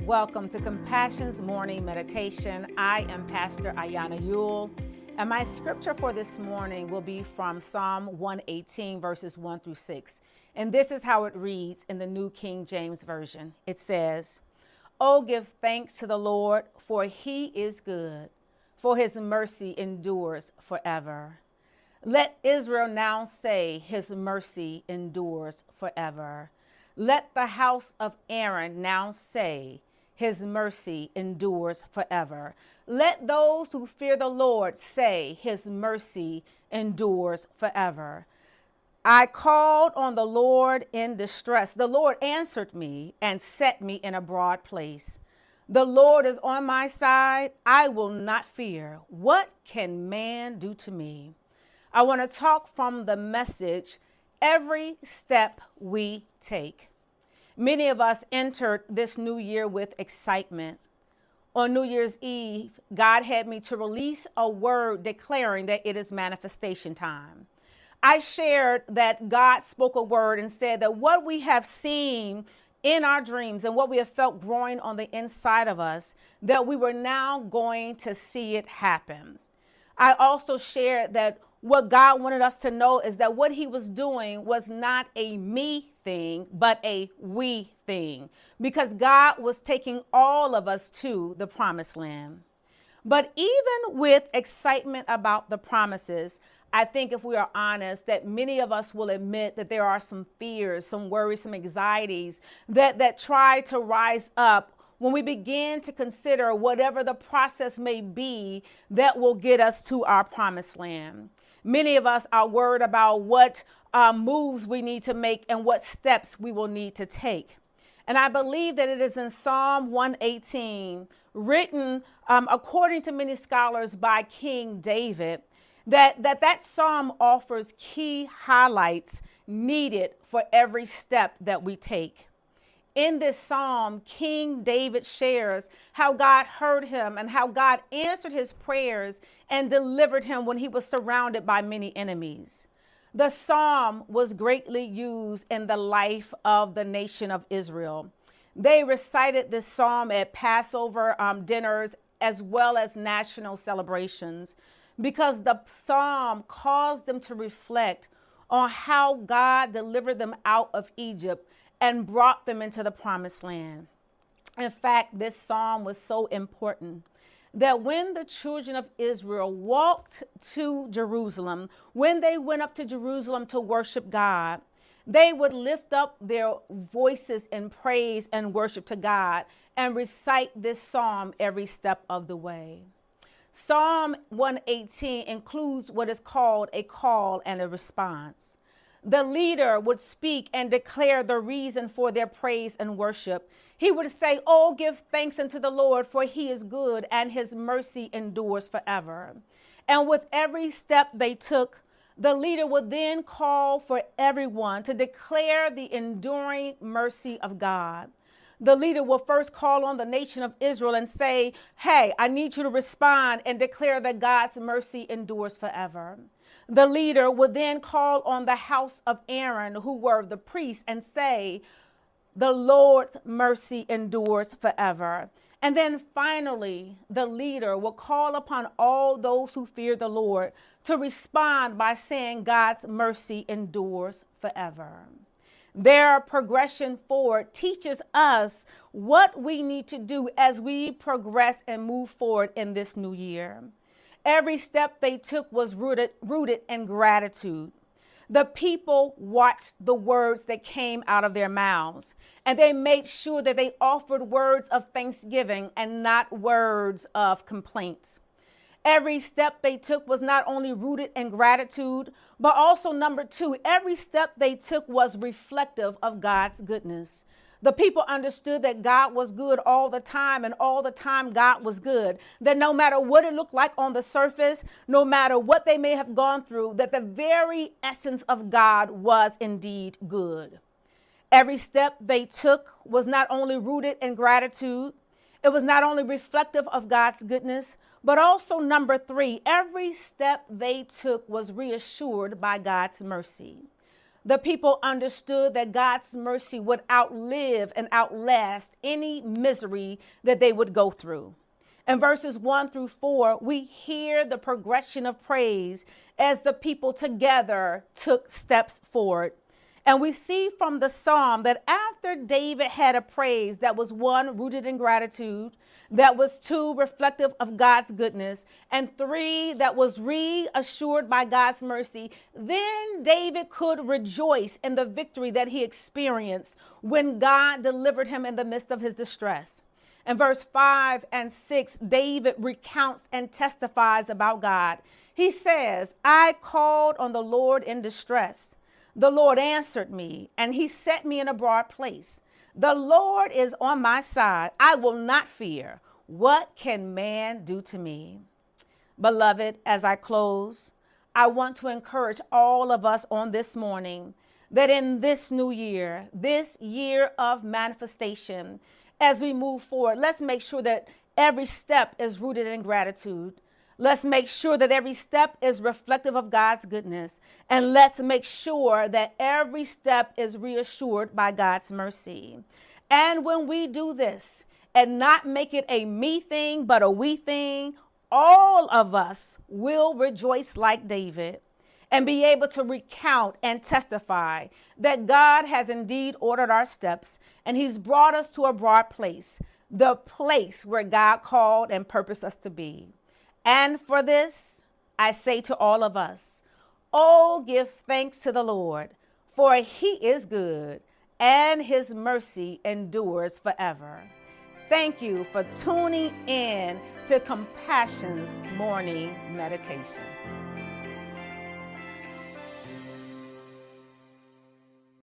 Welcome to Compassion's Morning Meditation. I am Pastor Ayanna Yuille, and my scripture for this morning will be from Psalm 118, verses 1 through 6. And this is how it reads in the New King James Version. It says, "Oh, give thanks to the Lord, for he is good, for his mercy endures forever. Let Israel now say, his mercy endures forever. Let the house of Aaron now say, his mercy endures forever. Let those who fear the Lord say, his mercy endures forever. I called on the Lord in distress. The Lord answered me and set me in a broad place. The Lord is on my side. I will not fear. What can man do to me?" I want to talk from the message, every step we take. Many of us entered this new year with excitement. On New Year's Eve, God had me to release a word declaring that it is manifestation time. I shared that God spoke a word and said that what we have seen in our dreams and what we have felt growing on the inside of us, that we were now going to see it happen. I also shared that what God wanted us to know is that what he was doing was not a me thing, but a we thing, because God was taking all of us to the promised land. But even with excitement about the promises, I think if we are honest, that many of us will admit that there are some fears, some worries, some anxieties that try to rise up when we begin to consider whatever the process may be that will get us to our promised land. Many of us are worried about what moves we need to make and what steps we will need to take. And I believe that it is in Psalm 118, written according to many scholars by King David, that psalm offers key highlights needed for every step that we take. In this psalm, King David shares how God heard him and how God answered his prayers and delivered him when he was surrounded by many enemies. The psalm was greatly used in the life of the nation of Israel. They recited this psalm at Passover dinners as well as national celebrations, because the psalm caused them to reflect on how God delivered them out of Egypt and brought them into the promised land. In fact, this psalm was so important that when the children of Israel walked to Jerusalem, when they went up to Jerusalem to worship God, they would lift up their voices in praise and worship to God and recite this psalm every step of the way. Psalm 118 includes what is called a call and a response. The leader would speak and declare the reason for their praise and worship. He would say, "Oh, give thanks unto the Lord, for he is good and his mercy endures forever." And with every step they took, the leader would then call for everyone to declare the enduring mercy of God. The leader will first call on the nation of Israel and say, "Hey, I need you to respond and declare that God's mercy endures forever." The leader would then call on the house of Aaron, who were the priests, and say, "The Lord's mercy endures forever." And then finally, the leader will call upon all those who fear the Lord to respond by saying God's mercy endures forever. Their progression forward teaches us what we need to do as we progress and move forward in this new year. Every step they took was rooted in gratitude. The people watched the words that came out of their mouths, and they made sure that they offered words of thanksgiving and not words of complaints. Every step they took was not only rooted in gratitude, but also, number two, every step they took was reflective of God's goodness. The people understood that God was good all the time, and all the time God was good. That no matter what it looked like on the surface, no matter what they may have gone through, that the very essence of God was indeed good. Every step they took was not only rooted in gratitude, it was not only reflective of God's goodness, but also, number three, every step they took was reassured by God's mercy. The people understood that God's mercy would outlive and outlast any misery that they would go through. In verses 1 through 4, we hear the progression of praise as the people together took steps forward. And we see from the psalm that after David had a praise that was 1, rooted in gratitude, that was 2, reflective of God's goodness, and 3, that was reassured by God's mercy, then David could rejoice in the victory that he experienced when God delivered him in the midst of his distress. In verse 5 and 6, David recounts and testifies about God. He says, I called on the Lord in distress. The Lord answered me, and he set me in a broad place. The Lord is on my side. I will not fear. What can man do to me? Beloved, as I close, I want to encourage all of us on this morning that in this new year, this year of manifestation, as we move forward, let's make sure that every step is rooted in gratitude. Let's make sure that every step is reflective of God's goodness. And let's make sure that every step is reassured by God's mercy. And when we do this and not make it a me thing, but a we thing, all of us will rejoice like David and be able to recount and testify that God has indeed ordered our steps and he's brought us to a broad place, the place where God called and purposed us to be. And for this, I say to all of us, oh, give thanks to the Lord, for he is good and his mercy endures forever. Thank you for tuning in to Compassion's Morning Meditation.